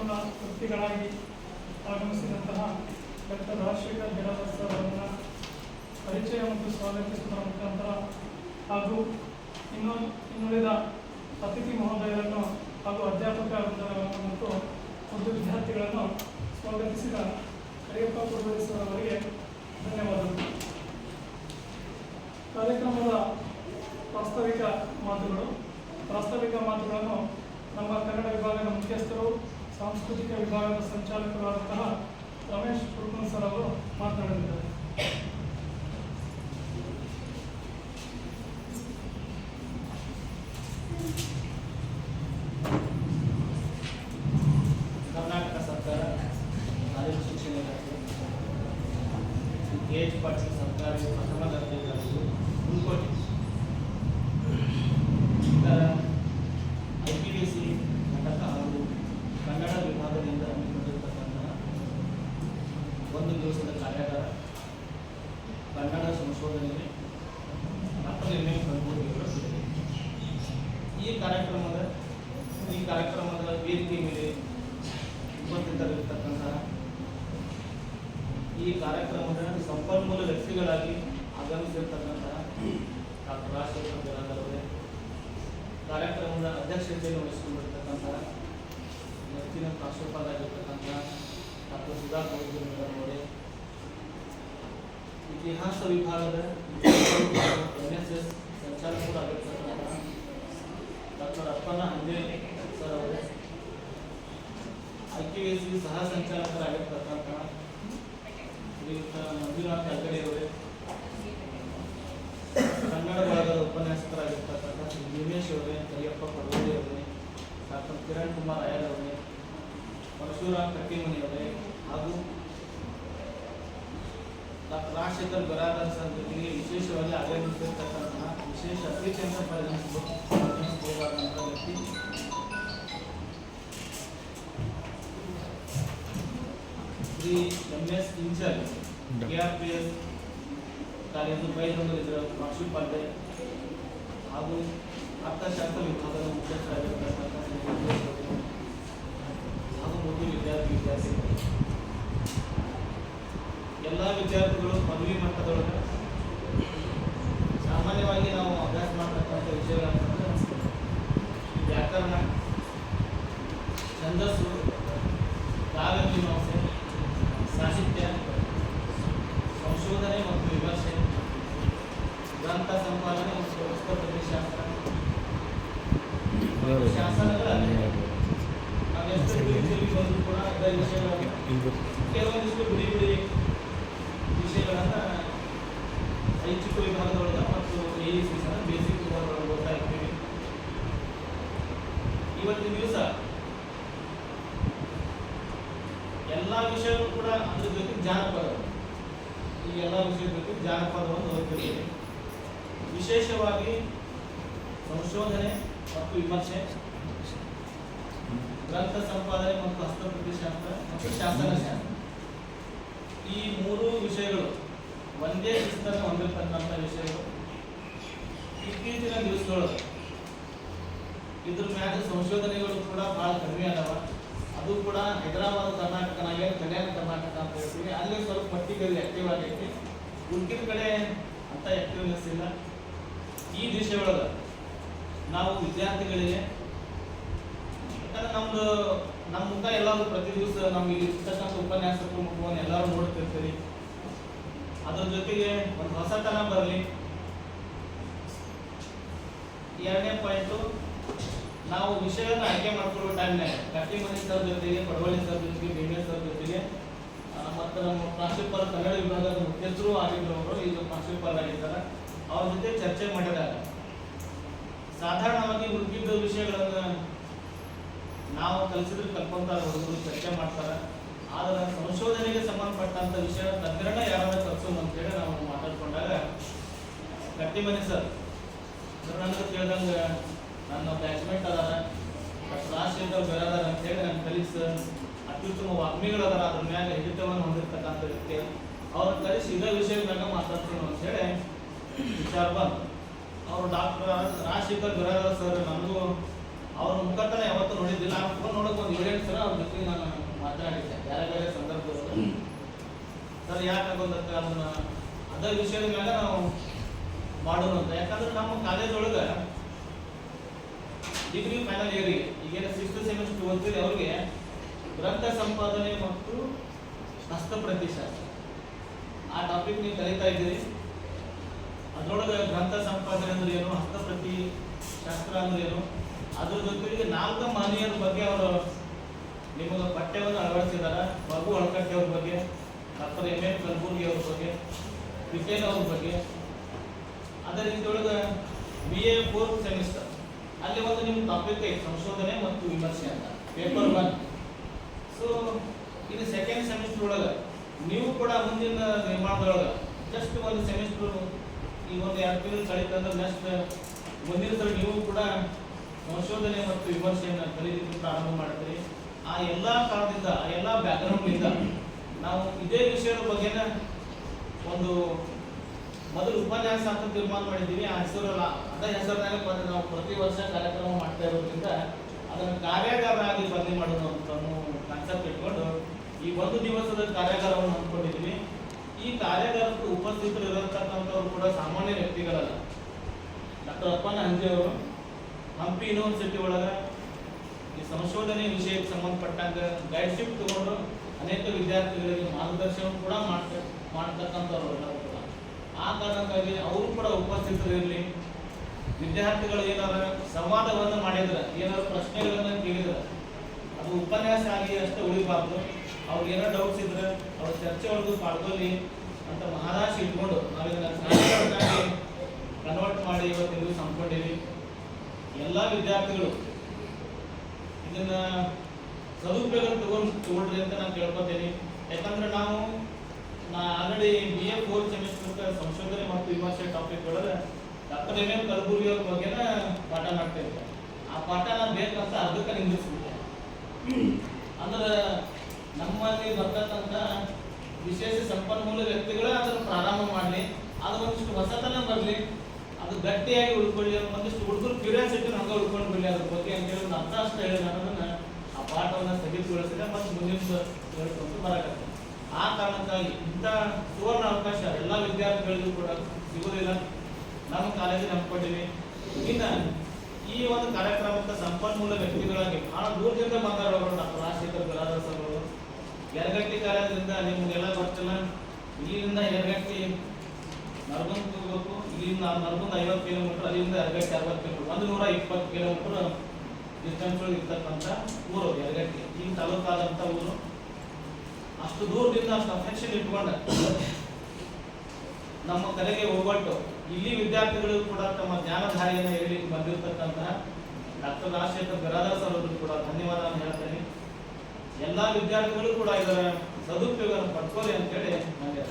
ಕಾರ್ಯಕ್ರಮದ ವ್ಯಕ್ತಿಗಳಾಗಿ ಆಗಮಿಸಿದಂತಹ doctor Rajashekhar Biradar sir ಅವರನ್ನು ಪರಿಚಯ ಮತ್ತು ಸ್ವಾಗತಿಸುವುದರ ಮುಖಾಂತರ ಹಾಗೂ ಇನ್ನುಳಿದ ಅತಿಥಿ ಮಹೋದಯರನ್ನು ಹಾಗೂ ಅಧ್ಯಾಪಕ ವೃಂದಗಳನ್ನು ಮತ್ತು ಉರ್ದು ವಿದ್ಯಾರ್ಥಿಗಳನ್ನು ಸ್ವಾಗತಿಸಿದ ಕರಿಯಪ್ಪ ಕುರುಬಳ್ಳಿ ಸರ್ ಅವರಿಗೆ ಧನ್ಯವಾದಗಳು. ಕಾರ್ಯಕ್ರಮದ ಪ್ರಾಸ್ತಾವಿಕ ಮಾತುಗಳನ್ನು ನಮ್ಮ ಕನ್ನಡ ವಿಭಾಗದ ಮುಖ್ಯಸ್ಥರು ಸಾಂಸ್ಕೃತಿಕ ವಿಭಾಗದ ಸಂಚಾಲಕರಾದಂತಹ ರಮೇಶ್ ಕುರುಕನ್ ಸರ್ ಅವರು ಮಾತನಾಡಲಿದ್ದಾರೆ. ಕರ್ನಾಟಕ ಸರ್ಕಾರ ಕಾಲೇಜು ಶಿಕ್ಷಣ ಇಲಾಖೆ KH ಪಾಟೀಲ್ ಸರ್ಕಾರಿ ಪ್ರಥಮ ದರ್ಜೆ ಕಾಲೇಜು ಹುಲ್ಕೋಟೆ ಇದರ IPDC ಘಟಕ ಹಾಗೂ ಕನ್ನಡ ವಿಭಾಗದಿಂದ ಹಮ್ಮಿಕೊಂಡಿರತಕ್ಕಂತಹ ಒಂದು ದಿವಸದ ಕಾರ್ಯಾಗಾರ ಕನ್ನಡ ಸಂಶೋಧನೆಗೆ ನಿರ್ಣಯ ಕಂಡುಕೊಂಡಿದೆ. ಈ ಕಾರ್ಯಕ್ರಮದ ವೇದಿಕೆ ಮೇಲೆ ಉಪಸ್ಥಿತರಿರತಕ್ಕಂತಹ ಈ ಕಾರ್ಯಕ್ರಮದ ಸಂಪನ್ಮೂಲ ವ್ಯಕ್ತಿಗಳಾಗಿ ಆಗಮಿಸಿರ್ತಕ್ಕಂತಹ ಡಾಕ್ಟರ್ ರಾಜಶೇಖರ್ ಬಿರಾದರ್ ಅವರೇ, ಕಾರ್ಯಕ್ರಮದ ಅಧ್ಯಕ್ಷತೆಯನ್ನು ವಹಿಸಿಕೊಂಡಿರ್ತಕ್ಕಂತಹ ನೆಚ್ಚಿನ ಪ್ರಾಂಶುಪಾಲರಾಗಿರ್ತಕ್ಕಂತಹ ಡಾಕ್ಟರ್ ಸುಧಾಕರ್ ಅವರೇ, ಇತಿಹಾಸ ವಿಭಾಗದ NSS ಸಂಚಾಲಕರಾಗಿರ್ತಕ್ಕಂತಹ ಡಾಕ್ಟರ್ ಅಪ್ಪನ ಹಂದೆ ಸರ್ ಅವರೇ, IKAC ಸಹ ಸಂಚಾಲಕರಾಗಿರ್ತಕ್ಕಂತಹ ಶ್ರೀಯುತ ಮಂಜುನಾಥ್ ಅಗ್ಗಡಿ ಅವರೇ, ಕನ್ನಡ ಭಾಗದ ಉಪನ್ಯಾಸಕರಾಗಿರ್ತಕ್ಕಂಥ ಶ್ರೀ ಭೀಮೇಶ್ ಅವರೇ, ಕರಿಯಪ್ಪ ಕುರುಬಳ್ಳಿ ಅವರೇ, ಡಾಕ್ಟರ್ ಕಿರಣ್ ಕುಮಾರ್ ಅಯ್ಯರ್ ಅವರೇ, ಪರಶುರಾಮ್ ಕಟ್ಟಿಮನಿ ಅವರೇ ಹಾಗೂ ಡಾಕ್ಟರ್ ರಾಜಶೇಖರ್ ಬಿರಾದರ್ ಸರ್ ಜೊತೆಗೆ ವಿಶೇಷವಾಗಿ ಆಗಮಿಸಿರ್ತಕ್ಕಂತಹ ವಿಶೇಷ ಅತಿಥಿ ಅಂತ ಪರಿಗಣಿಸಬಹುದಾದಂತಹ ವ್ಯಕ್ತಿ Shri MS in charge KRPS college ಬೈದೊಂದು ಇದರ ಪ್ರಾಂಶುಪಾಲರೇ ಹಾಗೂ ಅರ್ಥಶಾಸ್ತ್ರ ವಿಭಾಗದ ಮುಖ್ಯಸ್ಥರಾಗಿರ್ತಕ್ಕಂಥ ಹಾಗೂ ಮುಖ್ಯ ವಿದ್ಯಾರ್ಥಿಗಳು, ಎಲ್ಲ ವಿದ್ಯಾರ್ಥಿಗಳು ಪದವಿ ಮಟ್ಟದೊಳಗೆ ಸಾಮಾನ್ಯವಾಗಿ ನಾವು ಅಭ್ಯಾಸ ಮಾಡತಕ್ಕಂಥ ವಿಷಯಗಳಂತಂದ್ರೆ ವ್ಯಾಕರಣ, ಛಂದಸ್ಸು, ಕಾವ್ಯ ಮೀಮಾಂಸೆ, ಸಾಹಿತ್ಯ, ಸಂಶೋಧನೆ ಮತ್ತು ವಿಮರ್ಶೆ, ಗ್ರಂಥ ಸಂಪಾದನೆ ಮತ್ತು ಹಸ್ತಪ್ರತಿಶಾಸ್ತ್ರ, ಶಾಸನಗಳ ನಾವೆಷ್ಟು ರೀತಿಯಲ್ಲಿ ಬಂದರೂ ಕೂಡ ಇದರ ವಿಷಯಗಳನ್ನು ಕೆಲವೊಂದಿಷ್ಟು ಬಿಡಿ ವಿಷಯಗಳನ್ನು ಐಚ್ಛಿಕ ವಿಭಾಗದೊಳಗೆ ಮತ್ತು AEC ಸಹ ಬೇಸಿಕ್ ವಿಭಾಗದೊಳಗೆ ಓದ್ತಾ ಇರ್ತೀವಿ. ಇವತ್ತಿನ ದಿವಸ ಎಲ್ಲ ವಿಷಯಗಳು ಕೂಡ ಅದ್ರ ಜೊತೆ ಜಾನಪದ, ಈ ಎಲ್ಲ ವಿಷಯದ ಜೊತೆ ಜಾನಪದವನ್ನು ಓದ್ತಿರ್ತೀವಿ. ವಿಶೇಷವಾಗಿ ಸಂಶೋಧನೆ ಮತ್ತು ವಿಮರ್ಶೆ, ಗ್ರಂಥ ಸಂಪಾದನೆ ಮತ್ತು ಹಸ್ತಪ್ರತಿಶಾಸ್ತ್ರ ಮತ್ತು ಶಾಸನಶಾಸ್ತ್ರ, ಈ ಮೂರು ವಿಷಯಗಳು ಒಂದೇ ಶಿಸ್ತನ್ನು ಹೊಂದಿರತಕ್ಕಂಥ ವಿಷಯಗಳು. ಇತ್ತೀಚಿನ ದಿವಸಗಳು ಇದ್ರ ಮ್ಯಾಗ ಸಂಶೋಧನೆಗಳು ಕೂಡ ಭಾಳ ಕಡಿಮೆ ಅದಾವ. ಅದು ಕೂಡ ಹೈದರಾಬಾದ್ ಕರ್ನಾಟಕನಾಗೆ ಕಲ್ಯಾಣ ಕರ್ನಾಟಕ ಅಂತ ಹೇಳ್ತೀವಿ, ಅಲ್ಲೇ ಸ್ವಲ್ಪ ಮಟ್ಟಿಗೆ ಆಕ್ಟಿವ್ ಆಗೈತಿ. ಉಳ್ಕಿದ ಕಡೆ ಅಂತ ಆಕ್ಟಿವ್ನೆಸ್ ಇಲ್ಲ. ಈ ದಿಶೆಯೊಳಗೆ ನಾವು ವಿದ್ಯಾರ್ಥಿಗಳಿಗೆ, ಯಾಕಂದ್ರೆ ನಮ್ಮ ಮುಖ ಎಲ್ಲರೂ ಪ್ರತಿ ದಿವಸ ನಮ್ಗೆ ಇರ್ತಕ್ಕಂಥ ಉಪನ್ಯಾಸಕರು ಮುಖವನ್ನು ಎಲ್ಲರೂ ನೋಡ್ತಿರ್ತೀರಿ. ಅದ್ರ ಜೊತೆಗೆ ಒಂದು ಹೊಸತನ ಬರಲಿ. ಎರಡನೇ ಪಾಯಿಂಟು, ನಾವು ವಿಷಯವನ್ನು ಆಯ್ಕೆ ಮಾಡ್ಕೊಳ್ಳೋ ಟೈಮ್ನಾಗ ಕಟ್ಟಿಮನಿ ಸರ್ ಜೊತೆಗೆ, ಪಡವಳ್ಳಿ ಸರ್ ಜೊತೆಗೆ, ಭೀಮೇಶ್ ಸರ್ ಜೊತೆಗೆ ಮತ್ತು ನಮ್ಮ ಪ್ರಾಂಶುಪಾಲ ಕನ್ನಡ ವಿಭಾಗದ ಮುಖ್ಯಸ್ಥರು ಆಗಿದ್ದವರು ಈಗ ಪ್ರಾಂಶುಪಾಲರಾಗಿದ್ದಾರೆ, ಅವ್ರ ಜೊತೆ ಚರ್ಚೆ ಮಾಡಿದಾಗ ಸಾಧಾರಣವಾಗಿ ಉಳಿದಿದ್ದ ವಿಷಯಗಳನ್ನು ನಾವು ಕಲಿಸಿದ್ರೆ ಕಲ್ಕೊಂತಾರೆ, ಹುಡುಗರು ಚರ್ಚೆ ಮಾಡ್ತಾರೆ. ಆದರೆ ಸಂಶೋಧನೆಗೆ ಸಂಬಂಧಪಟ್ಟಂಥ ವಿಷಯ ತಜ್ಞರನ್ನ ಯಾರಾದ್ರೂ ಕಲಿಸೋದು ಅಂತೇಳಿ ನಾವು ಮಾತಾಡ್ಕೊಂಡಾಗ ಕಟ್ಟಿಮನಿ ಸರ್ ನನಗೆ ಕೇಳ್ದಂಗೆ ನನ್ನ ಬ್ಯಾಚ್ಮೇಟ್ ಅದಾರ, ಡಾಕ್ಟರ್ ರಾಜಶೇಖರ್ ಬಿರಾದರ್ ಅಂತೇಳಿ ನನ್ನ ಕಲೀಗ್ಸ್ ಅತ್ಯುತ್ತಮ ವಾಗ್ಮಿಗಳದಾರ, ಅದ್ರ ಮ್ಯಾಗ ಹಿಡಿತವನ್ನು ಹೊಂದಿರತಕ್ಕಂಥ ವ್ಯಕ್ತಿ, ಅವ್ರನ್ನ ಕಲಿಸಿ ಇದೇ ವಿಷಯದ ಮ್ಯಾಗ ಮಾತಾಡ್ತೀನಿ ಅಂತೇಳಿ ವಿಚಾರ ಬಂತು. ಅವರು ಡಾಕ್ಟರ್ ರಾಜಶೇಖರ್ ಬಿರಾದರ್ ಸರ್ ನನಗೂ ಅವ್ರ ಮುಖತನ ಯಾವತ್ತೂ ನೋಡಿದ್ದಿಲ್ಲ. ಆ ಫೋನ್ ನೋಡೋಕೆ ಒಂದು 7 ಸಲ ಅವ್ರ ಜೊತೆಗೆ ನಾನು ಮಾತನಾಡಿದ್ದೆ ಬೇರೆ ಬೇರೆ ಸಂದರ್ಭದಲ್ಲಿ. ಸರ್ ಯಾಕಾಗೋದಕ್ಕೆ ಅದನ್ನ ಅದೇ ವಿಷಯದ ಮೇಲೆ ನಾವು ಮಾಡೋಣ ಅಂತ. ಯಾಕಂದ್ರೆ ನಮ್ಮ ಕಾಲೇಜ್ ಒಳಗೆ ಡಿಗ್ರಿ ಫೈನಲ್ ಇಯರ್ಗೆ ಈಗೇನು 6th ಸೆಮಿಸ್ಟರ್ ಓದ್ತೀರಿ ಅವ್ರಿಗೆ ಗ್ರಂಥ ಸಂಪಾದನೆ ಮತ್ತು ಹಸ್ತಪ್ರತಿಶಾಸ್ತ್ರ ಆ ಟಾಪಿಕ್ ನೀವು ಕಲಿತಾ ಇದ್ದೀರಿ. ಅದರೊಳಗೆ ಗ್ರಂಥ ಸಂಪಾದನೆ ಅಂದ್ರೆ ಏನು, ಹಸ್ತಪ್ರತಿ ಶಾಸ್ತ್ರ ಅಂದ್ರೆ ಏನು, ಅದ್ರ ಜೊತೆಗೆ 4 ಮಹನೀಯರ ಬಗ್ಗೆ ಅವರು ನಿಮಗೆ ಪಠ್ಯವನ್ನು ಅಳವಡಿಸಿದ್ದಾರೆ. ಮಗು ಅಳಕಟ್ಟಿ ಅವ್ರ ಬಗ್ಗೆ, ಡಾಕ್ಟರ್ M.A. ಕಲಬುರ್ಗಿ ಅವ್ರ ಬಗ್ಗೆ, ವಿಕೇಲ್ ಅವ್ರ ಬಗ್ಗೆ. ಅದೇ ರೀತಿ ಒಳಗೆ BA 4th ಸೆಮಿಸ್ಟರ್ ಅಲ್ಲಿ ಒಂದು ನಿಮ್ಮ ಟಾಪಿಕ್ ಐತೆ ಸಂಶೋಧನೆ ಮತ್ತು ವಿಮರ್ಶೆ ಅಂತ, ಪೇಪರ್ 1. ಸೊ ಇದು 2nd ಸೆಮಿಸ್ಟರ್ ಒಳಗೆ ನೀವು ಕೂಡ ಮುಂದಿನ ನಿರ್ಮಾಣದೊಳಗೆ ಜಸ್ಟ್ ಒಂದು ಸೆಮಿಸ್ಟರ್ ಈಗ ಒಂದು 2 ತಿಂಗಳು ಕಳೀತಂದ್ರೆ ನೆಕ್ಸ್ಟ್ ಮುಂದಿನ ಸಲ ನೀವು ಕೂಡ ಸಂಶೋಧನೆ ಮತ್ತು ವಿಮರ್ಶೆಯನ್ನು ಕಲಿಲಿಕ್ಕೆ ಪ್ರಾರಂಭ ಮಾಡ್ತೀರಿ. ಆ ಎಲ್ಲ ಕಾರಣದಿಂದ ಆ ಎಲ್ಲ ಬ್ಯಾಕ್ಗ್ರೌಂಡ್ನಿಂದ ನಾವು ಇದೇ ವಿಷಯದ ಬಗ್ಗೆನ ಒಂದು ಮೊದಲು ಉಪನ್ಯಾಸ ಅಂತ ತೀರ್ಮಾನ ಮಾಡಿದ್ದೀವಿ. ಆ ಹೆಸರಲ್ಲ ಅದೇ ಹೆಸರಿನಾಗ ನಾವು ಪ್ರತಿ ವರ್ಷ ಕಾರ್ಯಕ್ರಮ ಮಾಡ್ತಾ ಇರೋದ್ರಿಂದ ಅದನ್ನು ಕಾರ್ಯಾಗಾರ ಆಗಿ ಬದಲಿ ಮಾಡೋಣ ಅಂತ ಕಾನ್ಸೆಪ್ಟ್ ಇಟ್ಕೊಂಡು ಈ 1 ದಿವಸದ ಕಾರ್ಯಾಗಾರವನ್ನು ಹಮ್ಮಿಕೊಂಡಿದ್ದೀವಿ. ಈ ಕಾರ್ಯಾಗಾರಕ್ಕೆ ಉಪಸ್ಥಿತರಿರತಕ್ಕಂಥವ್ರು ಕೂಡ ಸಾಮಾನ್ಯ ವ್ಯಕ್ತಿಗಳಲ್ಲ. ಡಾಕ್ಟರ್ ಅಪ್ಪನ ಹಂಜೆ ಅವರು ಹಂಪಿ ಯೂನಿವರ್ಸಿಟಿ ಒಳಗೆ ಈ ಸಂಶೋಧನೆ ವಿಷಯಕ್ಕೆ ಸಂಬಂಧಪಟ್ಟಂಗೆ ಗೈಡ್ಶಿಪ್ ತಗೊಂಡು ಅನೇಕ ವಿದ್ಯಾರ್ಥಿಗಳಿಗೆ ಮಾರ್ಗದರ್ಶನ ಕೂಡ ಮಾಡ್ತಕ್ಕಂಥವ್ರು ಎಲ್ಲರೂ ಕೂಡ. ಆ ಕಾರಣಕ್ಕಾಗಿ ಅವರು ಕೂಡ ಉಪಸ್ಥಿತರಿರಲಿ. ವಿದ್ಯಾರ್ಥಿಗಳು ಏನಾರ ಸಂವಾದವನ್ನು ಮಾಡಿದ್ರೆ, ಏನಾದ್ರು ಪ್ರಶ್ನೆಗಳನ್ನು ಕೇಳಿದ್ರೆ ಅದು ಉಪನ್ಯಾಸ ಆಗಿ ಅಷ್ಟೇ ಉಳಿಬಾರ್ದು. ಅವ್ರಿಗೆ ಏನೋ ಡೌಟ್ಸ್ ಇದ್ರೆ ಅವ್ರ ಚರ್ಚೆ ಒಳಗೂ ಪಾಲ್ಗೊಳ್ಳಿ ಅಂತ ಮಹಾರಾಶಿ ಇಟ್ಕೊಂಡು ನಾವಿದನ್ನ ಕಾರ್ಯಕ್ರಮಕ್ಕಾಗಿ ಕನ್ವರ್ಟ್ ಮಾಡಿ ಇವತ್ತು ದಿವಸ ಹಮ್ಮಿಕೊಂಡಿವಿ. ಎಲ್ಲ ವಿದ್ಯಾರ್ಥಿಗಳು ಇದನ್ನ ಸದುಪಯೋಗ ತಗೊಳ್ರಿ ಅಂತ ನಾನು ಕೇಳ್ಕೊತೀನಿ. ಯಾಕಂದ್ರೆ ನಾ ಆಲ್ರೆಡಿ BA 4th ಸೆಮಿಸ್ಟರ್ ಸಂಶೋಧನೆ ಮತ್ತು ವಿಮರ್ಶೆ ಟಾಪಿಕ್ ಒಳಗೆ ಡಾಕ್ಟರ್ M.A. ಕಲಬುರ್ಗಿ ಅವ್ರ ಬಗ್ಗೆನ ಪಾಠ ಮಾಡ್ತಾ ಇದ್ದೆ. ಆ ಪಾಠ ನಾನು ಬೇಕಂತ ಅರ್ಧಕ್ಕೆ ನಿಂದಿಸ್ಬಿಟ್ಟೆ. ಅಂದ್ರೆ ನಮ್ಮಲ್ಲಿ ಬರ್ತಕ್ಕಂಥ ವಿಶೇಷ ಸಂಪನ್ಮೂಲ ವ್ಯಕ್ತಿಗಳೇ ಅದನ್ನು ಪ್ರಾರಂಭ ಮಾಡಲಿ, ಅದು ಒಂದಿಷ್ಟು ಹೊಸತನ ಬರಲಿ, ಅದು ಗಟ್ಟಿಯಾಗಿ ಉಳ್ಕೊಳ್ಳಿ, ಒಂದಿಷ್ಟು ಹುಡುಗರು ಕ್ಯೂರಿಯಾಸಿಟಿ ಹಂಗೆ ಉಳ್ಕೊಂಡು ಬಿಡಲಿ ಅದ್ರ ಬಗ್ಗೆ ಅಂತೇಳಿ ಒಂದು ಅರ್ಥ ಅಷ್ಟೇ ಹೇಳಿ ನಾನು ಆ ಪಾಠವನ್ನು ಸ್ಥಗಿತಗೊಳಿಸಿದೆ ಮತ್ತು ಮುಂದಿನ ಹೇಳ್ಕೊಂಡು ಬರಕತ್ತೆ. ಆ ಕಾರಣಕ್ಕಾಗಿ ಇಂಥ ಸುವರ್ಣ ಅವಕಾಶ ಎಲ್ಲ ವಿದ್ಯಾರ್ಥಿಗಳಿಗೂ ಕೂಡ ಸಿಗೋದಿಲ್ಲ. ನಮ್ಮ ಕಾಲೇಜಿಗೆ ಹಮ್ಮಿಕೊಂಡಿವಿ. ಇನ್ನು ಈ ಒಂದು ಕಾರ್ಯಕ್ರಮಕ್ಕೆ ಸಂಪನ್ಮೂಲ ವ್ಯಕ್ತಿಗಳಾಗಿ ಬಹಳ ದೂರದಿಂದ ಬಂದವರು ಡಾಕ್ಟರ್ ರಾಜಶೇಖರ್ ಬಿರಾದರ್ ಸರ್ ಅವರು. ಯರಗಟ್ಟಿ ಕಾಲೇಜಿನಿಂದ ನಿಮಗೆಲ್ಲ ಗೊತ್ತಿಲ್ಲ, ಇಲ್ಲಿಂದ ಯರಗಟ್ಟಿ ನರಗುಂದ ಹೋಗ್ಬೇಕು. ಇಲ್ಲಿಂದ ನರಗುಂದ 50 ಕಿಲೋಮೀಟರ್, ಅಲ್ಲಿಂದ ಯರಗಟ್ಟಿ 60 ಕಿಲೋಮೀಟರ್, 120 ಕಿಲೋಮೀಟರ್ ಡಿಸ್ಟೆನ್ಸ್ ಒಳಗೆ ಇರ್ತಕ್ಕಂಥ ಊರು ಯರಗಟ್ಟಿ. ಈ ತಾಲೂಕಾದಂಥ ಊರು. ಅಷ್ಟು ದೂರದಿಂದ ಅಷ್ಟು ಅಫೆಕ್ಷನ್ ಇಟ್ಕೊಂಡು ನಮ್ಮ ಕಲೆಗೆ ಹೋಗ್ಬಿಟ್ಟು ಇಲ್ಲಿ ವಿದ್ಯಾರ್ಥಿಗಳು ಕೂಡ ತಮ್ಮ ಜ್ಞಾನಧಾರಿಯನ್ನು ಹೇಳಲಿಕ್ಕೆ ಬಂದಿರತಕ್ಕಂತಹ ಡಾಕ್ಟರ್ ರಾಜಶೇಖರ್ ಬಿರಾದರ್ ಸರ್ ಅವರು ಕೂಡ ಧನ್ಯವಾದ ಹೇಳ್ತೇನೆ. ಎಲ್ಲ ವಿದ್ಯಾರ್ಥಿಗಳು ಕೂಡ ಇದರ ಸದುಪಯೋಗ ಪಡ್ಕೊಳ್ಳಿ ಅಂತೇಳಿ ನನಗೆ